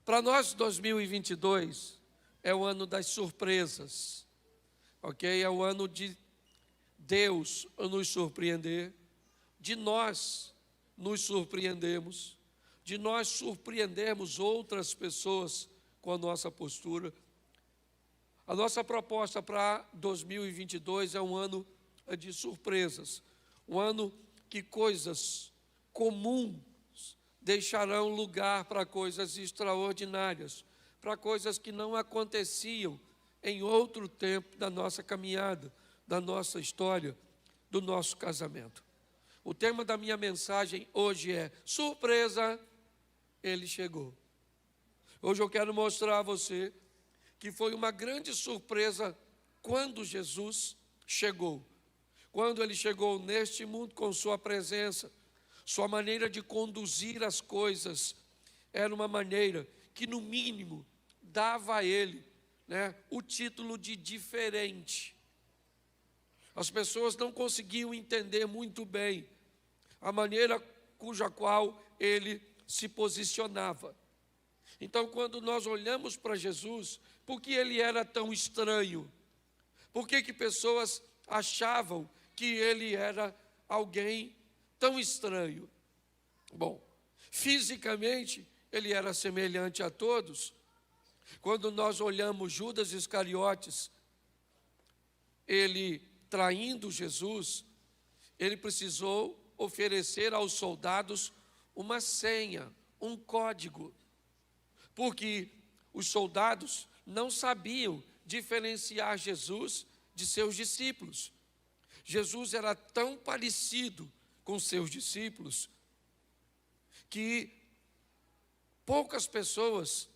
Para nós, 2022 é o ano das surpresas, ok? É o ano de Deus nos surpreender, de nós nos surpreendemos, de nós surpreendermos outras pessoas com a nossa postura. A nossa proposta para 2022 é um ano de surpresas, um ano que coisas comuns deixarão lugar para coisas extraordinárias, para coisas que não aconteciam em outro tempo da nossa caminhada, da nossa história, do nosso casamento. O tema da minha mensagem hoje é surpresa, ele chegou. Hoje eu quero mostrar a você que foi uma grande surpresa quando Jesus chegou. Quando ele chegou neste mundo com sua presença, sua maneira de conduzir as coisas era uma maneira que, no mínimo, dava a ele, o título de diferente. As pessoas não conseguiam entender muito bem a maneira cuja qual ele se posicionava. Então, quando nós olhamos para Jesus, por que ele era tão estranho? Por que pessoas achavam que ele era alguém tão estranho? Bom, fisicamente, ele era semelhante a todos. Quando nós olhamos Judas Iscariotes, ele traindo Jesus, ele precisou oferecer aos soldados uma senha, um código, porque os soldados não sabiam diferenciar Jesus de seus discípulos. Jesus era tão parecido com seus discípulos que poucas pessoas,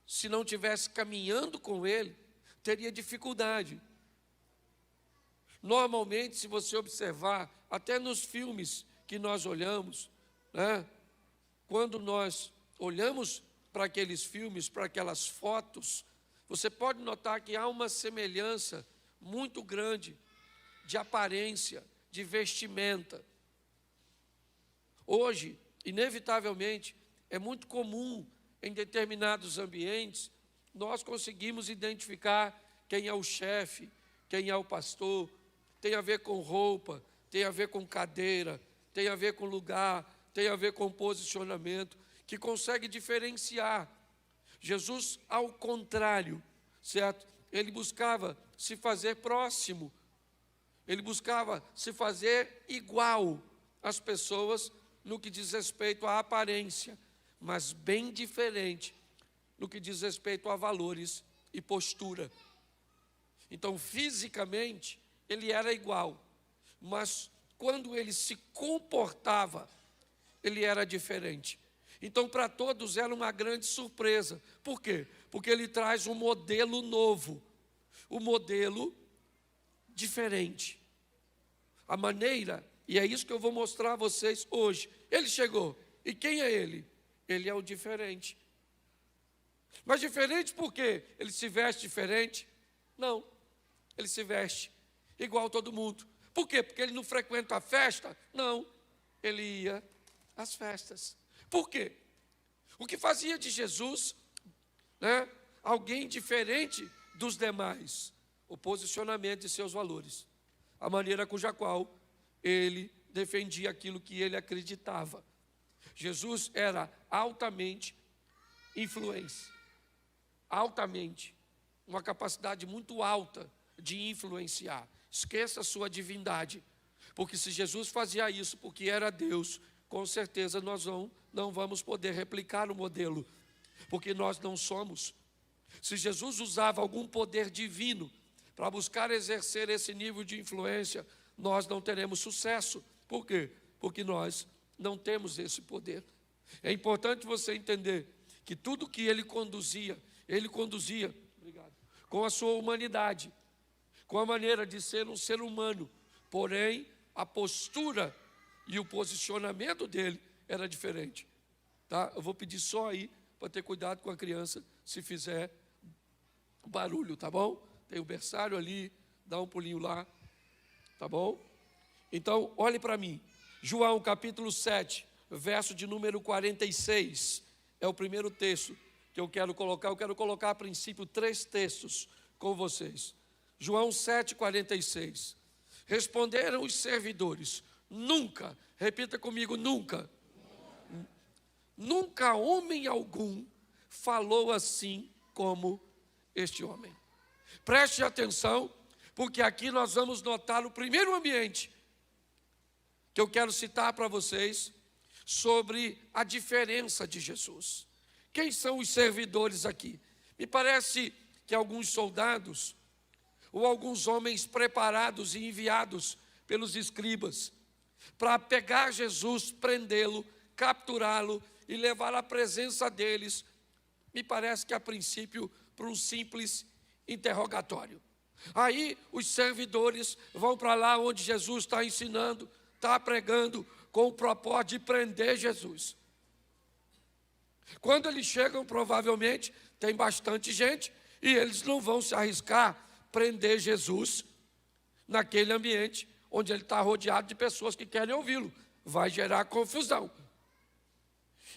se não tivesse caminhando com ele, teria dificuldade. Normalmente, se você observar, até nos filmes que nós olhamos, quando nós olhamos para aqueles filmes, para aquelas fotos, você pode notar que há uma semelhança muito grande de aparência, de vestimenta. Hoje, inevitavelmente, é muito comum em determinados ambientes, nós conseguimos identificar quem é o chefe, quem é o pastor. Tem a ver com roupa, tem a ver com cadeira, tem a ver com lugar, tem a ver com posicionamento, que consegue diferenciar. Jesus, ao contrário, certo? Ele buscava se fazer próximo, ele buscava se fazer igual às pessoas no que diz respeito à aparência, mas bem diferente no que diz respeito a valores e postura. Então, fisicamente, ele era igual, mas quando ele se comportava, ele era diferente. Então, para todos era uma grande surpresa. Por quê? Porque ele traz um modelo novo, um modelo diferente. A maneira, e é isso que eu vou mostrar a vocês hoje. Ele chegou, e quem é ele? Ele é o diferente. Mas diferente por quê? Ele se veste diferente? Não, ele se veste igual a todo mundo. Por quê? Porque ele não frequenta a festa? Não, ele ia às festas. Por quê? O que fazia de Jesus, alguém diferente dos demais? O posicionamento de seus valores, a maneira cuja qual ele defendia aquilo que ele acreditava. Jesus era altamente influente, altamente, uma capacidade muito alta de influenciar. Esqueça a sua divindade, porque se Jesus fazia isso porque era Deus, com certeza nós não vamos poder replicar o modelo, porque nós não somos. Se Jesus usava algum poder divino para buscar exercer esse nível de influência, nós não teremos sucesso. Por quê? Porque nós não temos esse poder. É importante você entender que tudo que ele conduzia com a sua humanidade, com a maneira de ser um ser humano, porém a postura e o posicionamento dele era diferente. Tá? Eu vou pedir só aí para ter cuidado com a criança se fizer barulho, tá bom? Tem o berçário ali, dá um pulinho lá, tá bom? Então, olhe para mim, João capítulo 7, verso de número 46, é o primeiro texto que eu quero colocar. Eu quero colocar a princípio 3 textos com vocês. João 7,46. Responderam os servidores: nunca, repita comigo, nunca. Nunca homem algum falou assim como este homem. Preste atenção, porque aqui nós vamos notar o primeiro ambiente que eu quero citar para vocês sobre a diferença de Jesus. Quem são os servidores aqui? Me parece que alguns soldados ou alguns homens preparados e enviados pelos escribas para pegar Jesus, prendê-lo, capturá-lo e levar à presença deles, me parece que a princípio para um simples interrogatório. Aí os servidores vão para lá onde Jesus está ensinando, está pregando, com o propósito de prender Jesus. Quando eles chegam, provavelmente tem bastante gente e eles não vão se arriscar prender Jesus naquele ambiente onde ele está rodeado de pessoas que querem ouvi-lo. Vai gerar confusão.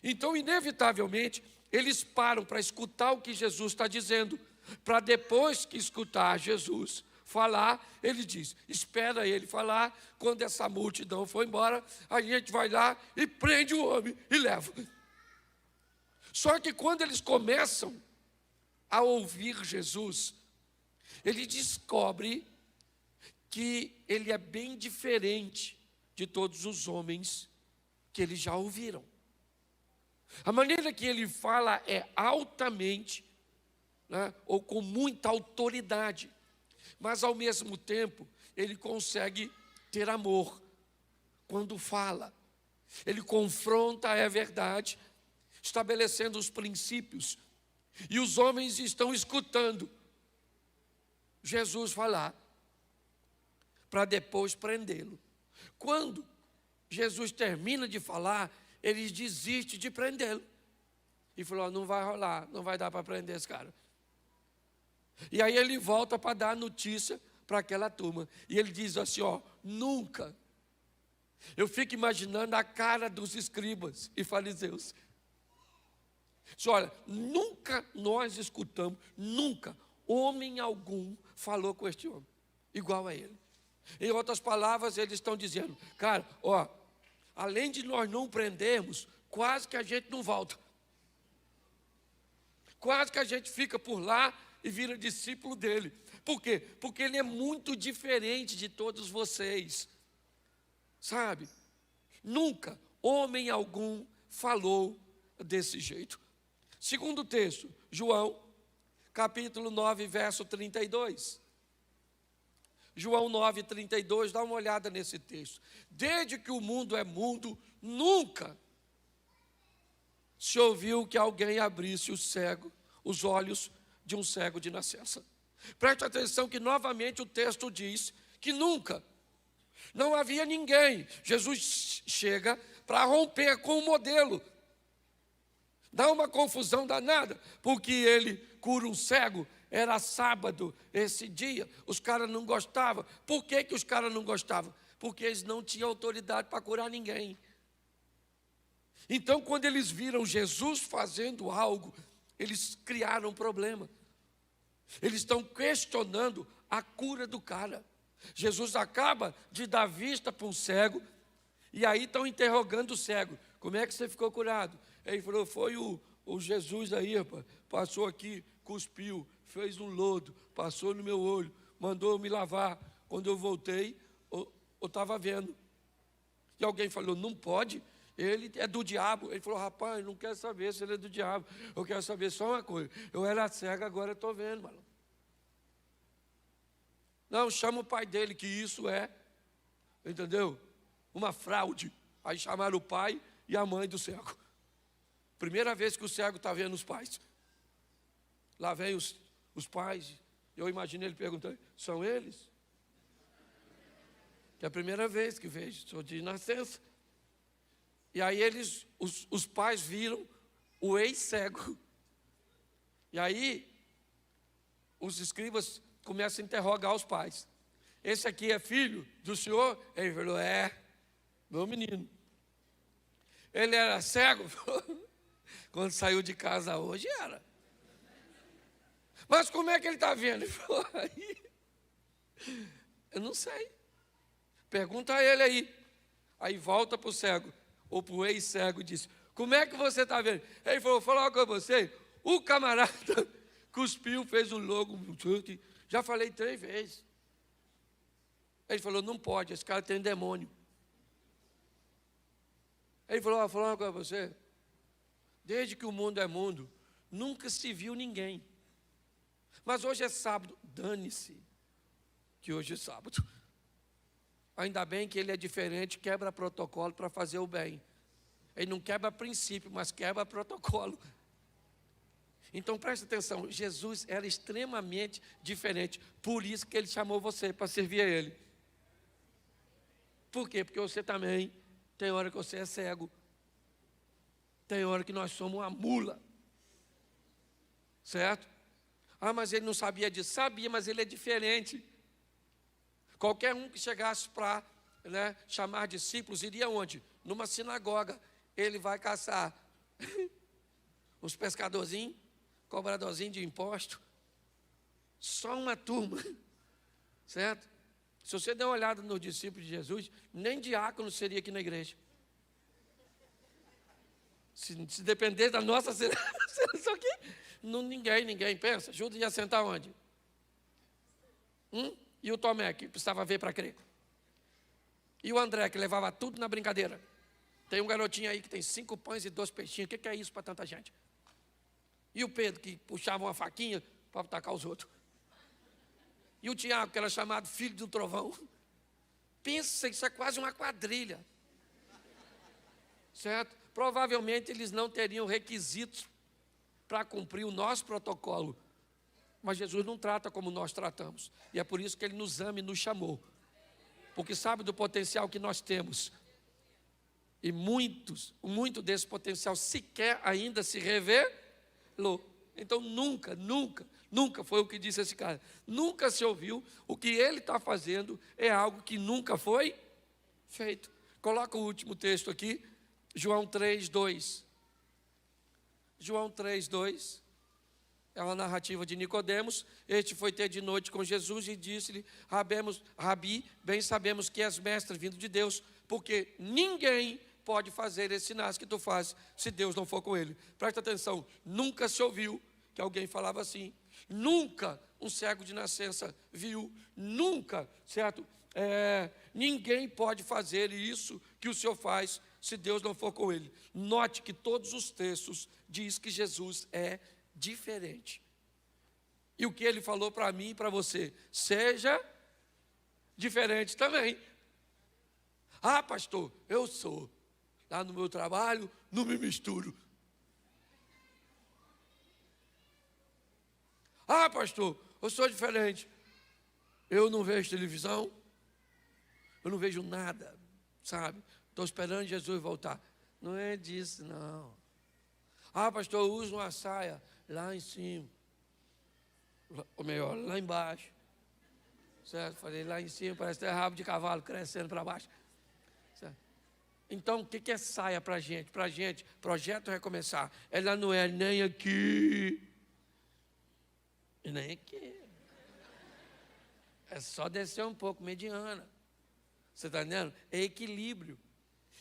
Então, inevitavelmente, eles param para escutar o que Jesus está dizendo, para depois que escutar Jesus falar, ele diz: espera ele falar, quando essa multidão for embora, a gente vai lá e prende o homem e leva. Só que quando eles começam a ouvir Jesus, ele descobre que ele é bem diferente de todos os homens que eles já ouviram. A maneira que ele fala é altamente, né, ou com muita autoridade, mas ao mesmo tempo ele consegue ter amor quando fala. Ele confronta a verdade, estabelecendo os princípios, e os homens estão escutando Jesus falar, para depois prendê-lo. Quando Jesus termina de falar, eles desistem de prendê-lo. E falou: não vai rolar, não vai dar para prender esse cara. E aí ele volta para dar notícia para aquela turma. E ele diz assim: nunca. Eu fico imaginando a cara dos escribas e fariseus. Diz: olha, nunca nós escutamos, nunca homem algum falou com este homem igual a ele. Em outras palavras, eles estão dizendo: cara, além de nós não prendermos, quase que a gente não volta. Quase que a gente fica por lá e vira discípulo dele. Por quê? Porque ele é muito diferente de todos vocês. Sabe? Nunca homem algum falou desse jeito. Segundo texto, João, capítulo 9, verso 32. João 9, 32, dá uma olhada nesse texto. Desde que o mundo é mundo, nunca se ouviu que alguém abrisse os olhos de um cego de nascença. Preste atenção que novamente o texto diz que nunca, não havia ninguém. Jesus chega para romper com o modelo. Dá uma confusão danada, porque ele cura um cego. Era sábado esse dia, os caras não gostavam. Por que os caras não gostavam? Porque eles não tinham autoridade para curar ninguém. Então, quando eles viram Jesus fazendo algo, eles criaram um problema. Eles estão questionando a cura do cara. Jesus acaba de dar vista para um cego, e aí estão interrogando o cego: como é que você ficou curado? Ele falou: foi o Jesus aí, rapaz, passou aqui, cuspiu, fez um lodo, passou no meu olho, mandou eu me lavar. Quando eu voltei, eu estava vendo. E alguém falou: não pode, ele é do diabo. Ele falou: rapaz, não quero saber se ele é do diabo, eu quero saber só uma coisa: eu era cego, agora estou vendo, mano. Não, chama o pai dele, que isso é, entendeu? Uma fraude. Aí chamaram o pai e a mãe do cego. Primeira vez que o cego está vendo os pais. Lá vem os pais. Eu imagino ele perguntando: são eles? Que é a primeira vez que vejo, sou de nascença. E aí os pais viram o ex-cego. E aí os escribas começam a interrogar os pais: esse aqui é filho do senhor? Ele falou: é, meu menino. Ele era cego? Quando saiu de casa hoje, era. Mas como é que ele está vendo? Ele falou, aí, eu não sei. Pergunta a ele aí. Aí volta para o cego, ou para o ex-cego, e disse, como é que você está vendo? Ele falou, vou falar com você, o camarada cuspiu, fez um logo, já falei 3 vezes. Ele falou, não pode, esse cara tem demônio. Ele falou, vou falar uma coisa para você, desde que o mundo é mundo, nunca se viu ninguém. Mas hoje é sábado, dane-se, que hoje é sábado. Ainda bem que ele é diferente, quebra protocolo para fazer o bem. Ele não quebra princípio, mas quebra protocolo. Então preste atenção, Jesus era extremamente diferente. Por isso que ele chamou você para servir a ele. Por quê? Porque você também, tem hora que você é cego. Tem hora que nós somos uma mula. Certo? Ah, mas ele não sabia disso. Sabia, mas ele é diferente. Qualquer um que chegasse para chamar discípulos, iria onde? Numa sinagoga. Ele vai caçar os pescadorzinhos, cobradorzinhos de imposto. Só uma turma. Certo? Se você der uma olhada nos discípulos de Jesus, nem diácono seria aqui na igreja. Se depender da nossa seleção aqui, ninguém pensa. Judas ia sentar onde? E o Tomé, que precisava ver para crer. E o André, que levava tudo na brincadeira. Tem um garotinho aí que tem 5 pães e 2 peixinhos. O que é isso para tanta gente? E o Pedro, que puxava uma faquinha para atacar os outros. E o Tiago, que era chamado filho do trovão. Pensa, isso é quase uma quadrilha. Certo? Provavelmente eles não teriam requisitos para cumprir o nosso protocolo. Mas Jesus não trata como nós tratamos. E é por isso que Ele nos ama e nos chamou. Porque sabe do potencial que nós temos. E muito desse potencial sequer ainda se revelou. Então nunca foi o que disse esse cara. Nunca se ouviu. O que ele está fazendo é algo que nunca foi feito. Coloca o último texto aqui. João 3:2. João 3:2. É uma narrativa de Nicodemos. Este foi ter de noite com Jesus e disse-lhe, Rabi, bem sabemos que és mestre vindo de Deus, porque ninguém pode fazer esses sinais que tu fazes, se Deus não for com ele. Presta atenção, nunca se ouviu que alguém falava assim. Nunca um cego de nascença viu. Nunca, certo? Ninguém pode fazer isso que o Senhor faz, se Deus não for com ele. Note que todos os textos diz que Jesus é diferente. E o que ele falou para mim e para você, seja diferente também. Ah, pastor, eu sou. Lá no meu trabalho, não me misturo. Ah, pastor, eu sou diferente. Eu não vejo televisão. Eu não vejo nada, sabe? Estou esperando Jesus voltar. Não é disso, não. Ah, pastor, eu uso uma saia lá em cima. Ou melhor, lá embaixo. Certo? Falei, lá em cima parece ter rabo de cavalo crescendo para baixo. Certo? Então, o que é saia para a gente? Para a gente, projeto recomeçar. Ela não é nem aqui e nem aqui. É só descer um pouco, mediana. Você está entendendo? É equilíbrio.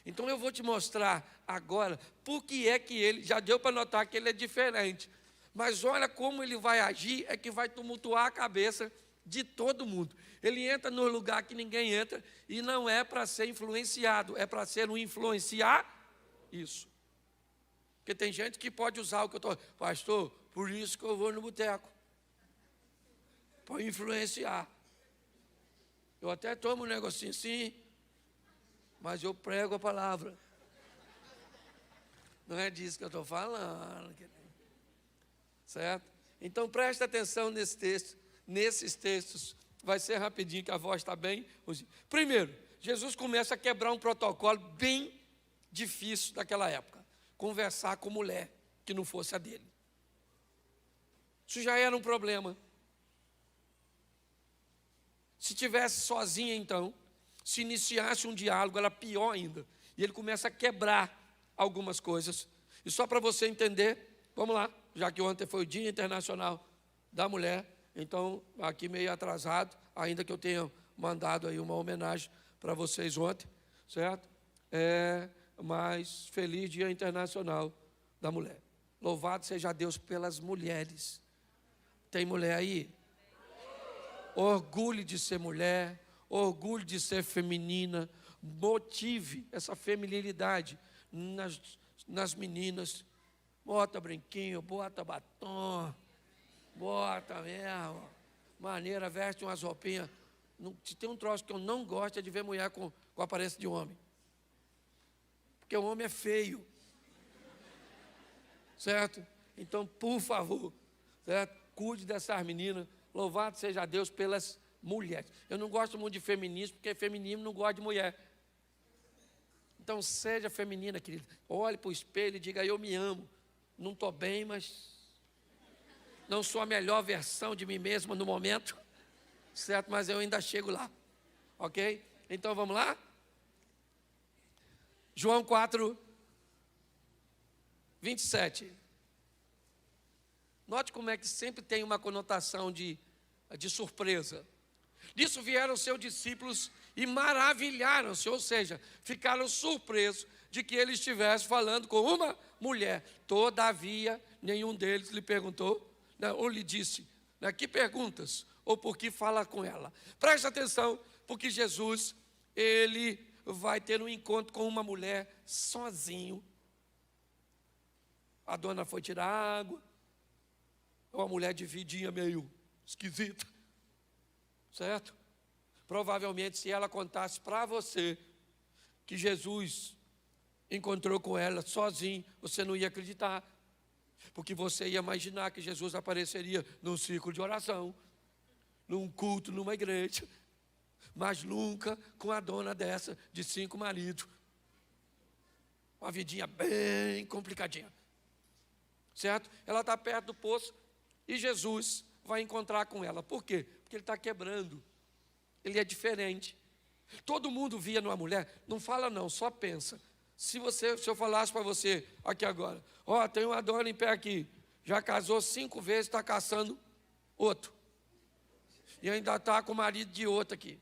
Então eu vou te mostrar agora por que é que ele, já deu para notar que ele é diferente. Mas olha como ele vai agir, é que vai tumultuar a cabeça de todo mundo. Ele entra no lugar que ninguém entra e não é para ser influenciado, é para ser um influenciar isso. Porque tem gente que pode usar o que eu estou... Pastor, por isso que eu vou no boteco. Para influenciar. Eu até tomo um negocinho assim, mas eu prego a palavra. Não é disso que eu estou falando. Certo? Então preste atenção nesse texto, nesses textos. Vai ser rapidinho que a voz está bem. Primeiro, Jesus começa a quebrar um protocolo bem difícil daquela época. Conversar com mulher que não fosse a dele. Isso já era um problema. Se tivesse sozinha então, se iniciasse um diálogo, era pior ainda. E ele começa a quebrar algumas coisas. E só para você entender, vamos lá, já que ontem foi o Dia Internacional da Mulher, então, aqui meio atrasado, ainda que eu tenha mandado aí uma homenagem para vocês ontem, certo? Mas feliz Dia Internacional da Mulher. Louvado seja Deus pelas mulheres. Tem mulher aí? Orgulho de ser mulher, orgulho de ser feminina, motive essa feminilidade nas meninas. Bota brinquinho, bota batom, bota mesmo, maneira, veste umas roupinhas. Se tem um troço que eu não gosto é de ver mulher com aparência de homem. Porque o homem é feio. Certo? Então, por favor, certo? Cuide dessas meninas. Louvado seja Deus pelas mulheres. Eu não gosto muito de feminismo, porque feminismo não gosta de mulher. Então, seja feminina, querida. Olhe para o espelho e diga, eu me amo. Não estou bem, mas não sou a melhor versão de mim mesma no momento. Certo? Mas eu ainda chego lá. Ok? Então, vamos lá? João 4, 27. Note como é que sempre tem uma conotação de surpresa. Disso vieram seus discípulos e maravilharam-se, ou seja, ficaram surpresos de que ele estivesse falando com uma mulher. Todavia, nenhum deles lhe perguntou, ou lhe disse, que perguntas, ou por que fala com ela. Preste atenção, porque Jesus, ele vai ter um encontro com uma mulher sozinho. A dona foi tirar água, uma mulher de vidinha meio esquisita, certo? Provavelmente, se ela contasse para você que Jesus encontrou com ela sozinho, você não ia acreditar, porque você ia imaginar que Jesus apareceria num círculo de oração, num culto, numa igreja, mas nunca com a dona dessa de 5 maridos, uma vidinha bem complicadinha, certo? Ela está perto do poço e Jesus vai encontrar com ela. Por quê? Porque ele está quebrando, ele é diferente. Todo mundo via numa mulher, não fala não, só pensa. Se eu falasse para você aqui agora, tem uma dona em pé aqui, já casou 5 vezes, está caçando outro, e ainda está com o marido de outro aqui.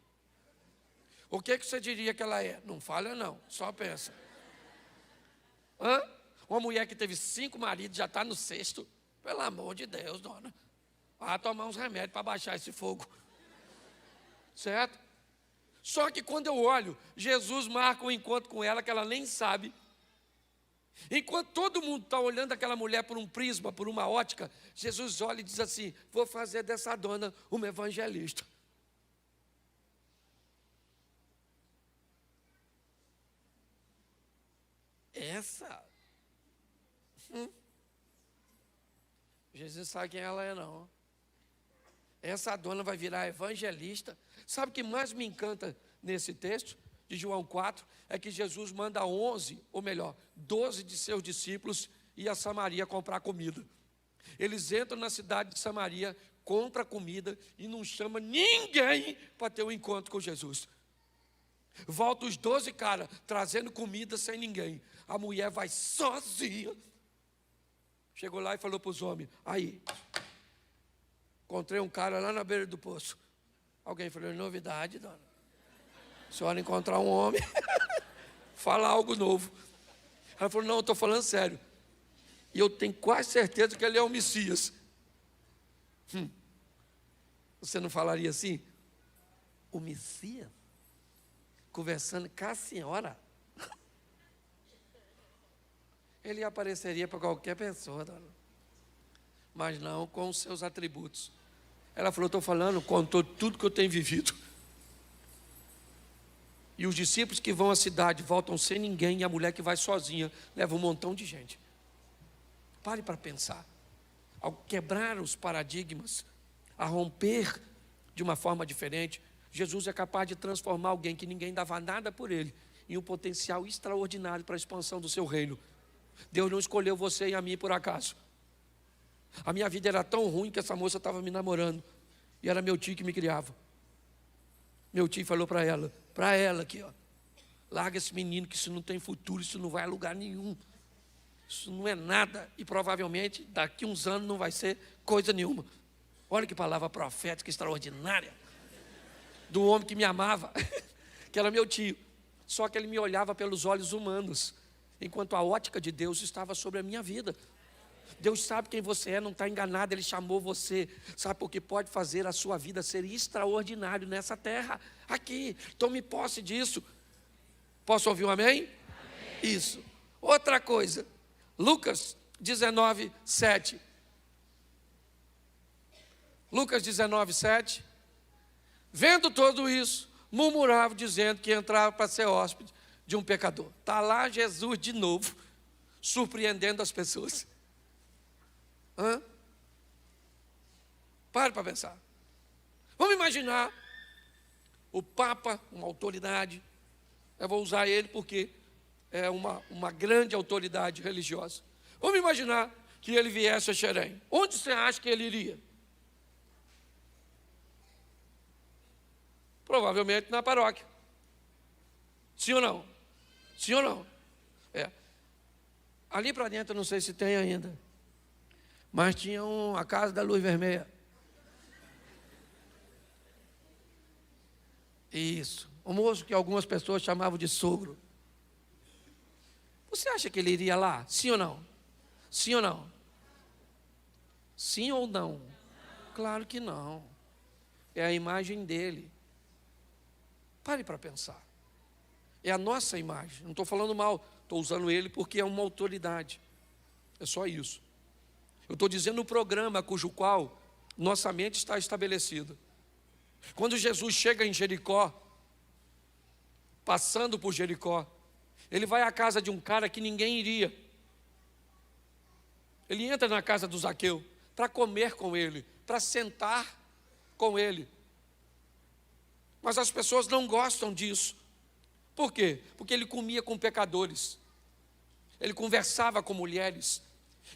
O que você diria que ela é? Não fala não, só pensa. Uma mulher que teve 5 maridos, já está no 6º, pelo amor de Deus, dona. Vai tomar uns remédios para baixar esse fogo. Certo? Só que quando eu olho, Jesus marca um encontro com ela que ela nem sabe. Enquanto todo mundo está olhando aquela mulher por um prisma, por uma ótica, Jesus olha e diz assim, vou fazer dessa dona uma evangelista. Essa? Jesus sabe quem ela é, não. Essa dona vai virar evangelista. Sabe o que mais me encanta nesse texto de João 4? É que Jesus manda 11, ou melhor, 12 de seus discípulos ir a Samaria comprar comida. Eles entram na cidade de Samaria, compram comida e não chama ninguém para ter um encontro com Jesus. Volta os 12 caras trazendo comida sem ninguém. A mulher vai sozinha. Chegou lá e falou para os homens, aí, encontrei um cara lá na beira do poço. Alguém falou, novidade, dona. A senhora encontrar um homem, fala algo novo. Ela falou, não, eu estou falando sério. E eu tenho quase certeza que ele é o Messias. Você não falaria assim? O Messias? Conversando com a senhora? Ele apareceria para qualquer pessoa, dona. Mas não com os seus atributos. Ela falou, estou falando, contou tudo que eu tenho vivido. E os discípulos que vão à cidade voltam sem ninguém, e a mulher que vai sozinha leva um montão de gente. Pare para pensar. Ao quebrar os paradigmas, a romper de uma forma diferente, Jesus é capaz de transformar alguém que ninguém dava nada por ele em um potencial extraordinário para a expansão do seu reino. Deus não escolheu você e a mim por acaso. A minha vida era tão ruim que essa moça estava me namorando. E era meu tio que me criava. Meu tio falou para ela aqui, larga esse menino que isso não tem futuro, isso não vai a lugar nenhum. Isso não é nada, e provavelmente daqui uns anos não vai ser coisa nenhuma. Olha que palavra profética extraordinária, do homem que me amava, que era meu tio. Só que ele me olhava pelos olhos humanos, enquanto a ótica de Deus estava sobre a minha vida. Deus sabe quem você é, não está enganado, Ele chamou você, sabe, porque pode fazer a sua vida ser extraordinário nessa terra, aqui. Tome posse disso. Posso ouvir um amém? Amém. Isso. Outra coisa, Lucas 19, 7. Lucas 19, 7. Vendo tudo isso, murmurava, dizendo que entrava para ser hóspede de um pecador. Está lá Jesus de novo, surpreendendo as pessoas. Pare para pensar. Vamos imaginar o Papa, uma autoridade. Eu vou usar ele porque é uma grande autoridade religiosa. Vamos imaginar que ele viesse a Xerém. Onde você acha que ele iria? Provavelmente na paróquia. Sim ou não? Sim ou não? Ali para dentro eu não sei se tem ainda, mas tinha a Casa da Luz Vermelha. Isso. O moço que algumas pessoas chamavam de sogro. Você acha que ele iria lá? Sim ou não? Sim ou não? Sim ou não? Claro que não. É a imagem dele. Pare para pensar. É a nossa imagem. Não estou falando mal, estou usando ele porque é uma autoridade. É só isso. Eu estou dizendo o programa cujo qual nossa mente está estabelecida. Quando Jesus chega em Jericó, passando por Jericó, ele vai à casa de um cara que ninguém iria. Ele entra na casa do Zaqueu para comer com ele, para sentar com ele. Mas as pessoas não gostam disso. Por quê? Porque ele comia com pecadores, ele conversava com mulheres,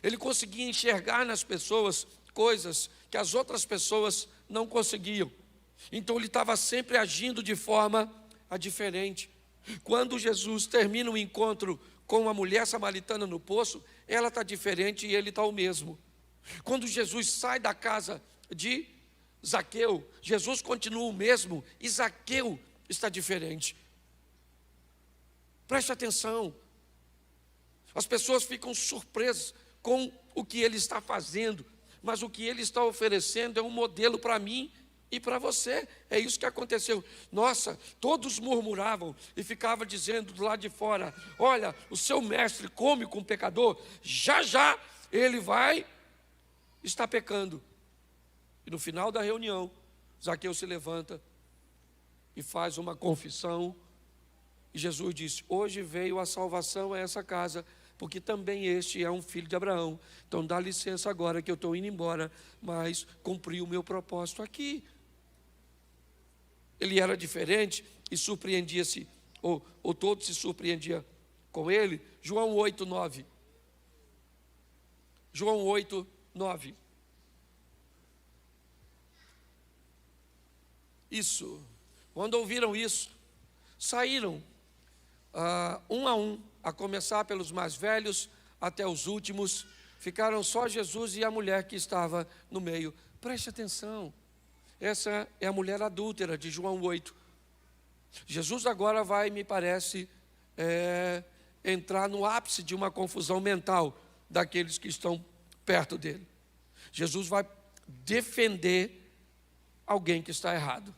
ele conseguia enxergar nas pessoas coisas que as outras pessoas não conseguiam. Então ele estava sempre agindo de forma diferente. Quando Jesus termina o encontro com a mulher samaritana no poço, ela está diferente e ele está o mesmo. Quando Jesus sai da casa de Zaqueu, Jesus continua o mesmo e Zaqueu está diferente. Preste atenção. As pessoas ficam surpresas com o que ele está fazendo, mas o que ele está oferecendo é um modelo para mim e para você. É isso que aconteceu. Nossa, todos murmuravam e ficavam dizendo do lado de fora: olha, o seu mestre come com o pecador, já já ele vai estar pecando. E no final da reunião, Zaqueu se levanta e faz uma confissão. E Jesus disse: hoje veio a salvação a essa casa, porque também este é um filho de Abraão. Então dá licença agora que eu estou indo embora, mas cumpri o meu propósito aqui. Ele era diferente e surpreendia-se, ou todos se surpreendiam com ele. João 8, 9. João 8, 9. Isso. Quando ouviram isso, saíram um a um, a começar pelos mais velhos até os últimos. Ficaram só Jesus e a mulher que estava no meio. Preste atenção. Essa é a mulher adúltera de João 8. Jesus agora vai, me parece, entrar no ápice de uma confusão mental daqueles que estão perto dele. Jesus vai defender alguém que está errado.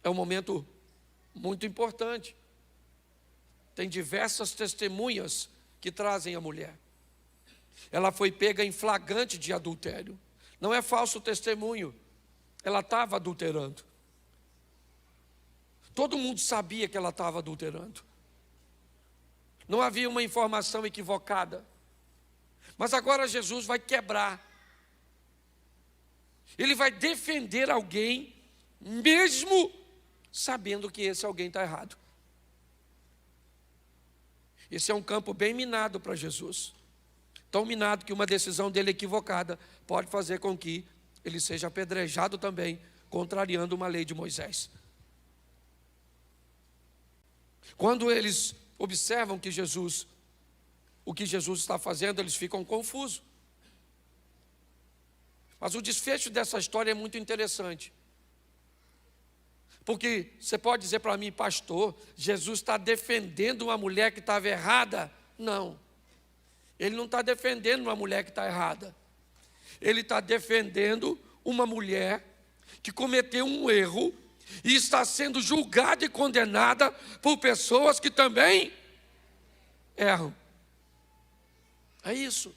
É um momento muito importante. Tem diversas testemunhas que trazem a mulher. Ela foi pega em flagrante de adultério. Não é falso testemunho. Ela estava adulterando. Todo mundo sabia que ela estava adulterando. Não havia uma informação equivocada. Mas agora Jesus vai quebrar. Ele vai defender alguém, mesmo sabendo que esse alguém está errado. Esse é um campo bem minado para Jesus. Tão minado que uma decisão dele equivocada pode fazer com que ele seja apedrejado também, contrariando uma lei de Moisés. Quando eles observam que Jesus o que Jesus está fazendo, eles ficam confusos. Mas o desfecho dessa história é muito interessante. Porque você pode dizer para mim, pastor, Jesus está defendendo uma mulher que estava errada? Não. Ele não está defendendo uma mulher que está errada. Ele está defendendo uma mulher que cometeu um erro e está sendo julgada e condenada por pessoas que também erram. É isso.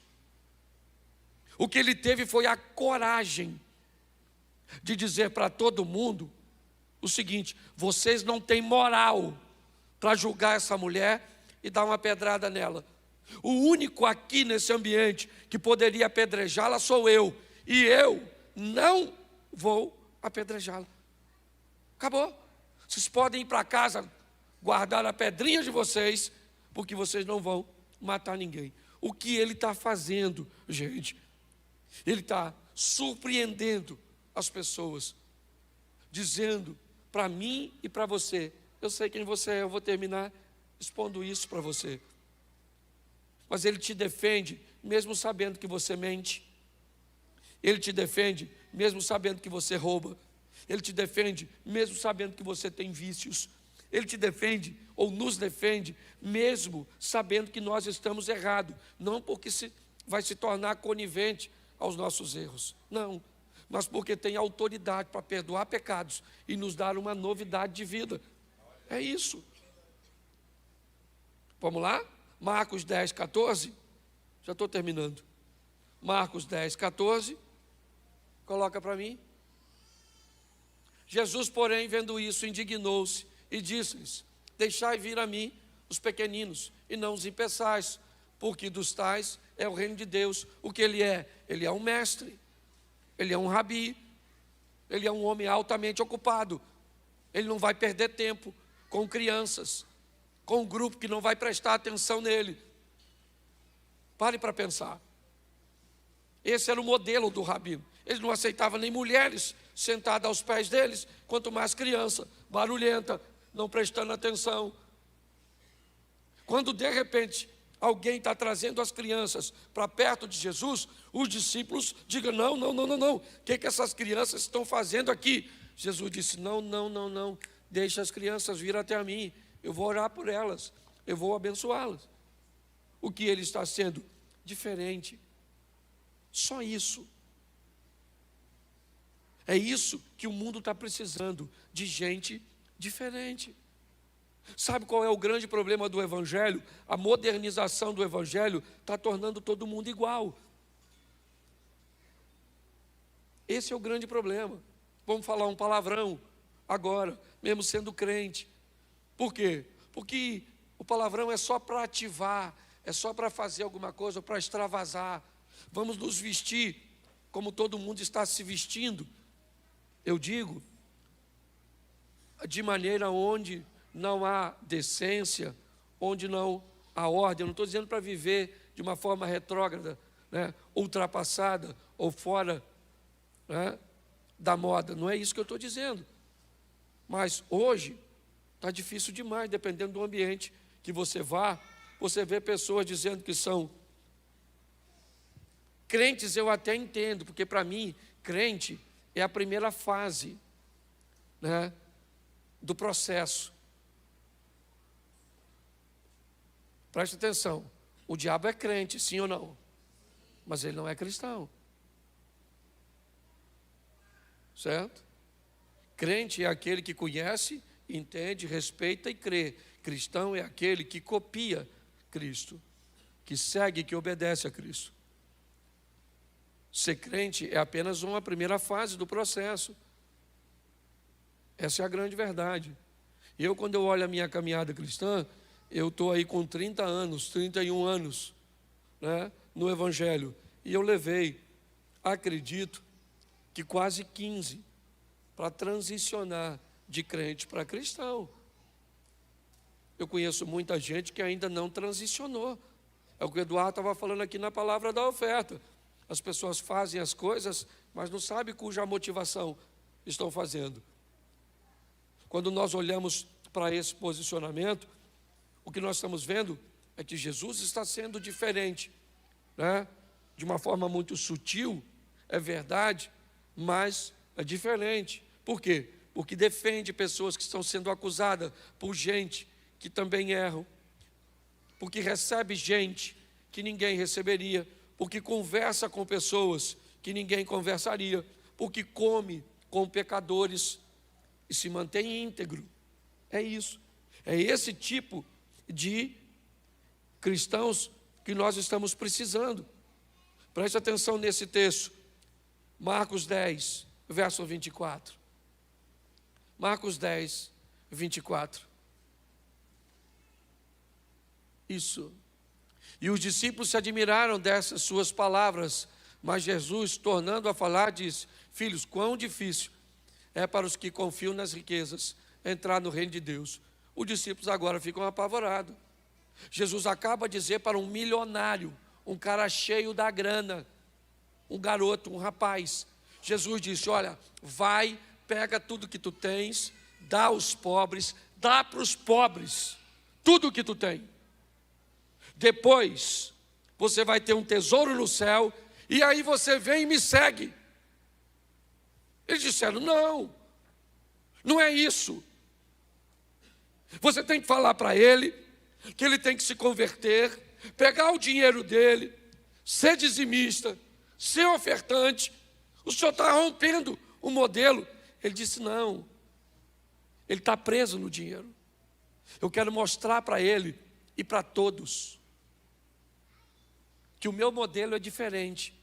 O que ele teve foi a coragem de dizer para todo mundo o seguinte: vocês não têm moral para julgar essa mulher e dar uma pedrada nela. O único aqui nesse ambiente que poderia apedrejá-la sou eu, e eu não vou apedrejá-la. Acabou. Vocês podem ir para casa guardar a pedrinha de vocês, porque vocês não vão matar ninguém. O que ele está fazendo, gente? Ele está surpreendendo as pessoas, dizendo para mim e para você: eu sei quem você é, eu vou terminar expondo isso para você. Mas ele te defende mesmo sabendo que você mente. Ele te defende mesmo sabendo que você rouba. Ele te defende mesmo sabendo que você tem vícios. Ele te defende ou nos defende mesmo sabendo que nós estamos errados. Não porque vai se tornar conivente aos nossos erros. Não. Mas porque tem autoridade para perdoar pecados e nos dar uma novidade de vida. É isso. Vamos lá? Marcos 10, 14. Já estou terminando. Marcos 10, 14. Coloca para mim. Jesus, porém, vendo isso, indignou-se e disse-lhes: deixai vir a mim os pequeninos, e não os impeçais, porque dos tais é o reino de Deus. O que ele é? Ele é um mestre, ele é um rabi, ele é um homem altamente ocupado. Ele não vai perder tempo com crianças, com um grupo que não vai prestar atenção nele. Pare para pensar. Esse era o modelo do rabino. Ele não aceitava nem mulheres sentadas aos pés deles, quanto mais criança, barulhenta, não prestando atenção. Quando de repente alguém está trazendo as crianças para perto de Jesus, os discípulos digam: não, o que essas crianças estão fazendo aqui? Jesus disse: não, deixa as crianças vir até a mim, eu vou orar por elas, eu vou abençoá-las. O que ele está sendo? Diferente. Só isso. É isso que o mundo está precisando, de gente diferente. Sabe qual é o grande problema do Evangelho? A modernização do Evangelho está tornando todo mundo igual. Esse é o grande problema. Vamos falar um palavrão agora, mesmo sendo crente. Por quê? Porque o palavrão é só para ativar, é só para fazer alguma coisa, para extravasar. Vamos nos vestir como todo mundo está se vestindo. Eu digo, de maneira onde não há decência, onde não há ordem. Eu não estou dizendo para viver de uma forma retrógrada, ultrapassada ou fora da moda. Não é isso que eu estou dizendo. Mas hoje está difícil demais, dependendo do ambiente que você vá. Você vê pessoas dizendo que são crentes. Eu até entendo, porque para mim, crente é a primeira fase do processo. Preste atenção, o diabo é crente, sim ou não? Mas ele não é cristão. Certo? Crente é aquele que conhece, entende, respeita e crê. Cristão é aquele que copia Cristo, que segue, que obedece a Cristo. Ser crente é apenas uma primeira fase do processo. Essa é a grande verdade. Eu, quando eu olho a minha caminhada cristã, eu estou aí com 30 anos, 31 anos, no Evangelho. E eu levei, acredito, que quase 15 para transicionar de crente para cristão. Eu conheço muita gente que ainda não transicionou. É o que o Eduardo estava falando aqui na palavra da oferta. As pessoas fazem as coisas, mas não sabem cuja motivação estão fazendo. Quando nós olhamos para esse posicionamento, o que nós estamos vendo é que Jesus está sendo diferente, né? De uma forma muito sutil, é verdade, mas é diferente. Por quê? Porque defende pessoas que estão sendo acusadas por gente que também erram, porque recebe gente que ninguém receberia, porque conversa com pessoas que ninguém conversaria, porque come com pecadores e se mantém íntegro. É isso. É esse tipo de cristãos que nós estamos precisando. Preste atenção nesse texto. Marcos 10, verso 24. Marcos 10, 24. Isso. E os discípulos se admiraram dessas suas palavras, mas Jesus, tornando a falar, disse: filhos, quão difícil é para os que confiam nas riquezas entrar no reino de Deus. Os discípulos agora ficam apavorados. Jesus acaba de dizer para um milionário, um cara cheio da grana, um garoto, um rapaz. Jesus disse: olha, vai, pega tudo que tu tens, dá aos pobres, dá para os pobres tudo que tu tem. Depois você vai ter um tesouro no céu, e aí você vem e me segue. Eles disseram: não, não é isso. Você tem que falar para ele que ele tem que se converter, pegar o dinheiro dele, ser dizimista, ser ofertante. O senhor está rompendo o modelo. Ele disse: não, ele está preso no dinheiro. Eu quero mostrar para ele e para todos que o meu modelo é diferente.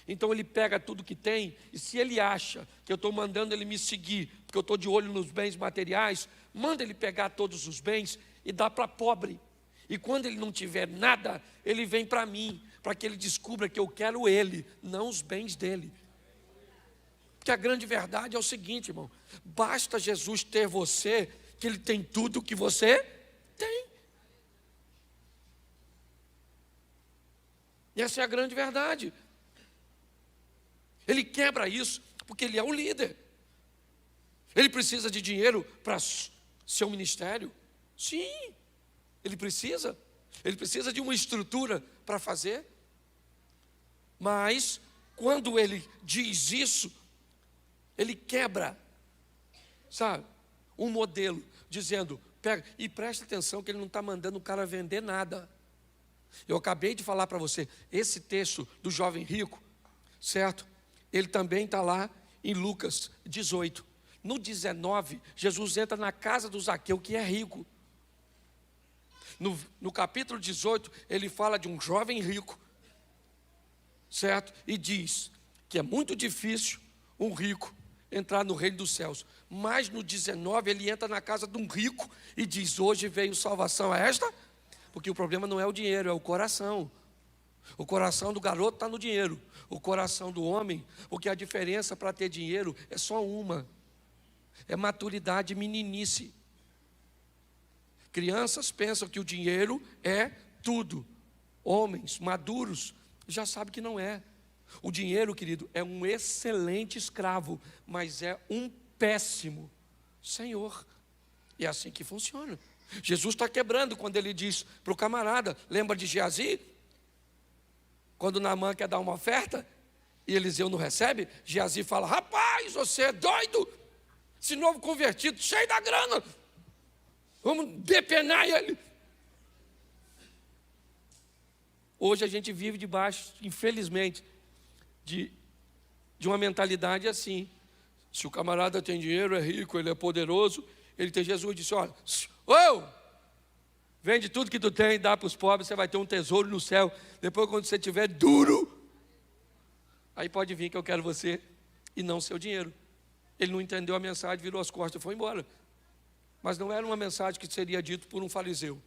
Então ele pega tudo que tem, e se ele acha que eu estou mandando ele me seguir, porque eu estou de olho nos bens materiais, manda ele pegar todos os bens e dá para pobre. E quando ele não tiver nada, ele vem para mim, para que ele descubra que eu quero ele, não os bens dele. Porque a grande verdade é o seguinte, irmão: basta Jesus ter você, que ele tem tudo que você tem. E essa é a grande verdade. Ele quebra isso porque ele é um líder. Ele precisa de dinheiro para seu ministério? Sim, ele precisa. Ele precisa de uma estrutura para fazer. Mas, quando ele diz isso, ele quebra, sabe, um modelo, dizendo: pega, e preste atenção que ele não está mandando o cara vender nada. Eu acabei de falar para você, esse texto do jovem rico, certo? Ele também está lá em Lucas 18. No 19, Jesus entra na casa do Zaqueu, que é rico. No capítulo 18, ele fala de um jovem rico, certo? E diz que é muito difícil um rico entrar no reino dos céus. Mas no 19, ele entra na casa de um rico e diz: hoje veio salvação a esta, porque o problema não é o dinheiro, é o coração. O coração do garoto está no dinheiro, o coração do homem, porque a diferença para ter dinheiro é só uma: é maturidade, meninice. Crianças pensam que o dinheiro é tudo. Homens maduros já sabem que não é. O dinheiro, querido, é um excelente escravo, mas é um péssimo senhor. E é assim que funciona. Jesus está quebrando quando ele diz para o camarada: lembra de Geazi? Quando Naamã quer dar uma oferta e Eliseu não recebe, Geazi fala: rapaz, você é doido? Esse novo convertido, cheio da grana, vamos depenar ele. Hoje a gente vive debaixo, infelizmente, de uma mentalidade assim. Se o camarada tem dinheiro, é rico, ele é poderoso, ele tem. Jesus disse: olha, vende tudo que tu tem, dá para os pobres, você vai ter um tesouro no céu. Depois, quando você estiver duro, aí pode vir que eu quero você e não seu dinheiro. Ele não entendeu a mensagem, virou as costas e foi embora. Mas não era uma mensagem que seria dito por um fariseu.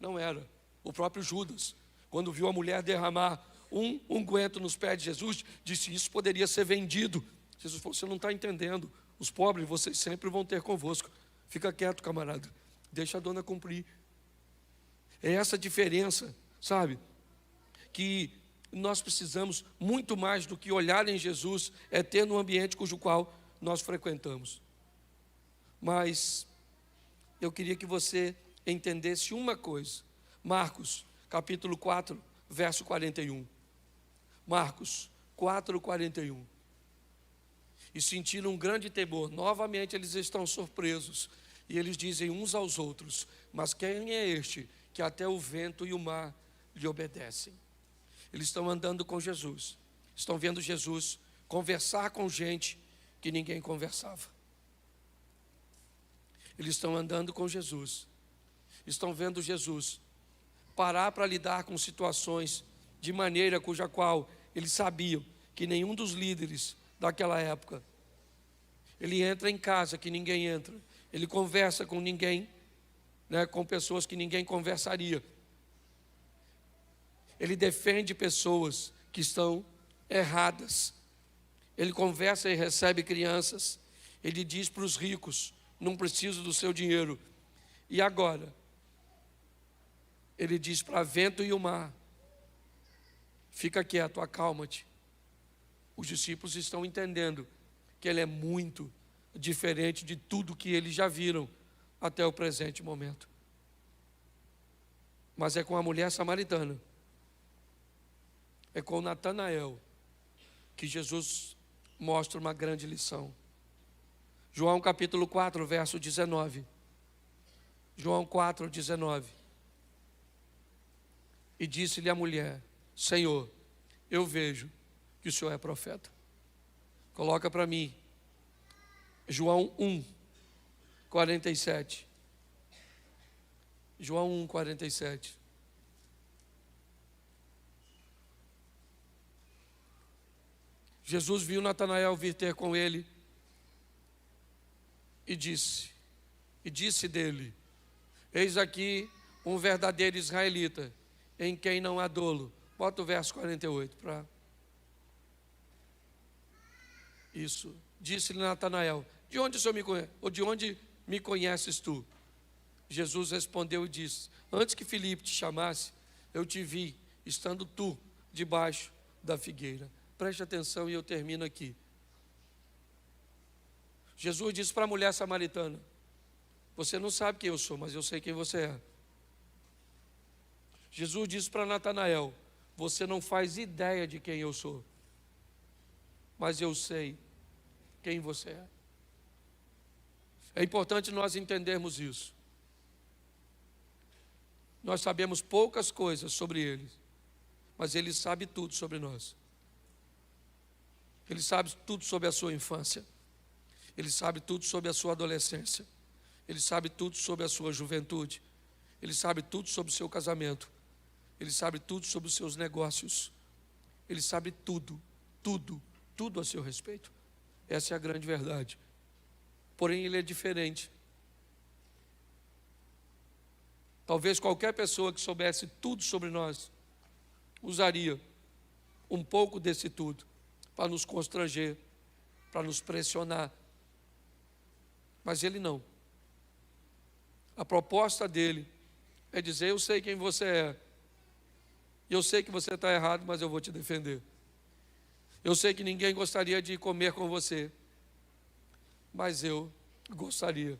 Não era. O próprio Judas, quando viu a mulher derramar um unguento nos pés de Jesus, disse: isso poderia ser vendido. Jesus falou: você não está entendendo. Os pobres vocês sempre vão ter convosco. Fica quieto, camarada. Deixa a dona cumprir. É essa diferença, sabe? Que nós precisamos muito mais do que olhar em Jesus, é ter no ambiente cujo qual nós frequentamos. Mas eu queria que você entendesse uma coisa: Marcos, capítulo 4, verso 41. Marcos 4, 41. E sentiram um grande temor. Novamente eles estão surpresos. E eles dizem uns aos outros: mas quem é este que até o vento e o mar lhe obedecem? Eles estão andando com Jesus. Estão vendo Jesus conversar com gente que ninguém conversava. Eles estão andando com Jesus. Estão vendo Jesus parar para lidar com situações de maneira cuja qual eles sabiam que nenhum dos líderes daquela época. Ele entra em casa que ninguém entra. Ele conversa com ninguém, com pessoas que ninguém conversaria. Ele defende pessoas que estão erradas. Ele conversa e recebe crianças. Ele diz para os ricos: não preciso do seu dinheiro. E agora, ele diz para vento e o mar: fica quieto, acalma-te. Os discípulos estão entendendo que ele é muito diferente de tudo que eles já viram até o presente momento. Mas é com a mulher samaritana, é com Natanael, que Jesus mostra uma grande lição. João capítulo 4, verso 19. João 4, 19. E disse-lhe a mulher: Senhor, eu vejo que o Senhor é profeta. Coloca para mim João 1, 47. João 1, 47. Jesus viu Natanael vir ter com ele e disse dele: eis aqui um verdadeiro israelita, em quem não há dolo. Bota o verso 48 para... Isso. Disse-lhe Natanael: de onde o Senhor me conhece? Ou de onde me conheces tu? Jesus respondeu e disse: antes que Filipe te chamasse, eu te vi, estando tu debaixo da figueira. Preste atenção e eu termino aqui. Jesus disse para a mulher samaritana: você não sabe quem eu sou, mas eu sei quem você é. Jesus disse para Natanael: você não faz ideia de quem eu sou, mas eu sei quem você é. É importante nós entendermos isso. Nós sabemos poucas coisas sobre ele, mas ele sabe tudo sobre nós. Ele sabe tudo sobre a sua infância. Ele sabe tudo sobre a sua adolescência. Ele sabe tudo sobre a sua juventude. Ele sabe tudo sobre o seu casamento. Ele sabe tudo sobre os seus negócios. Ele sabe tudo, tudo, tudo a seu respeito. Essa é a grande verdade. Porém, ele é diferente. Talvez qualquer pessoa que soubesse tudo sobre nós usaria um pouco desse tudo para nos constranger, para nos pressionar. Mas ele não. A proposta dele é dizer: eu sei quem você é. Eu sei que você está errado, mas eu vou te defender. Eu sei que ninguém gostaria de comer com você, mas eu gostaria.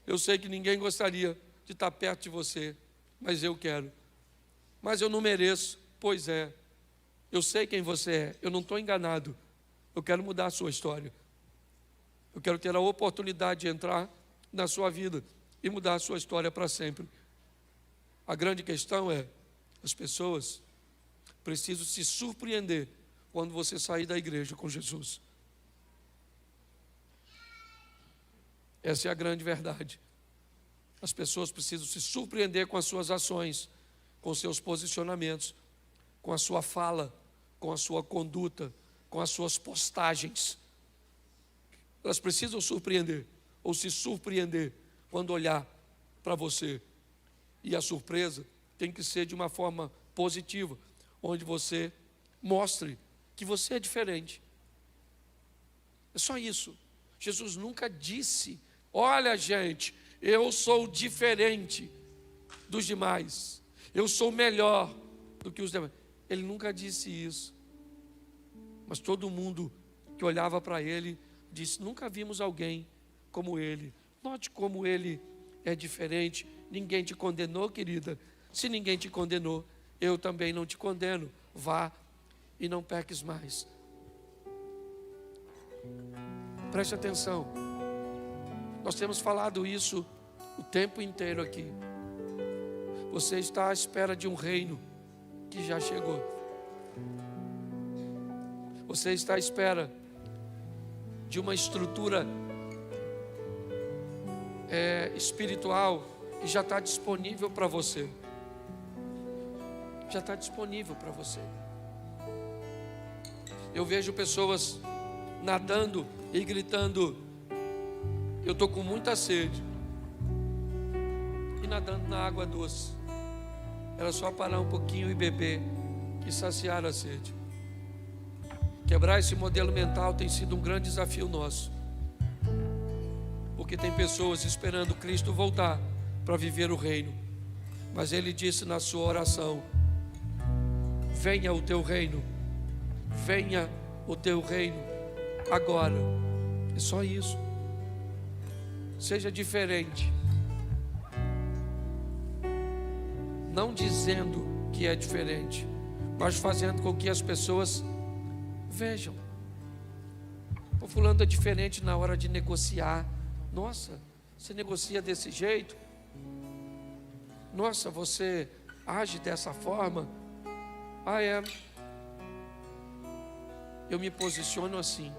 Eu sei que ninguém gostaria de estar perto de você, mas eu quero. Mas eu não mereço. Pois é, eu sei quem você é, eu não estou enganado. Eu quero mudar a sua história. Eu quero ter a oportunidade de entrar na sua vida e mudar a sua história para sempre. A grande questão é: as pessoas precisam se surpreender quando você sair da igreja com Jesus. Essa é a grande verdade. As pessoas precisam se surpreender com as suas ações, com os seus posicionamentos, com a sua fala, com a sua conduta, com as suas postagens. Elas precisam surpreender, ou se surpreender, quando olhar para você. E a surpresa tem que ser de uma forma positiva, onde você mostre que você é diferente. É só isso. Jesus nunca disse: olha, gente, eu sou diferente dos demais, eu sou melhor do que os demais. Ele nunca disse isso. Mas todo mundo que olhava para ele disse: nunca vimos alguém como ele. Note como ele é diferente. Ninguém te condenou, querida. Se ninguém te condenou, eu também não te condeno. Vá e não peques mais. Preste atenção. Nós temos falado isso o tempo inteiro aqui. Você está à espera de um reino que já chegou. Você está à espera de uma estrutura espiritual que já está disponível para você. Já está disponível para você. Eu vejo pessoas nadando e gritando: eu estou com muita sede. E nadando na água doce. Era só parar um pouquinho e beber e saciar a sede. Quebrar esse modelo mental tem sido um grande desafio nosso. Porque tem pessoas esperando Cristo voltar para viver o reino. Mas Ele disse na sua oração: venha o teu reino. Venha o teu reino agora. É só isso. Seja diferente. Não dizendo que é diferente, mas fazendo com que as pessoas vejam. O fulano é diferente na hora de negociar. Nossa, você negocia desse jeito? Nossa, você age dessa forma? Ah, é. Eu me posiciono assim.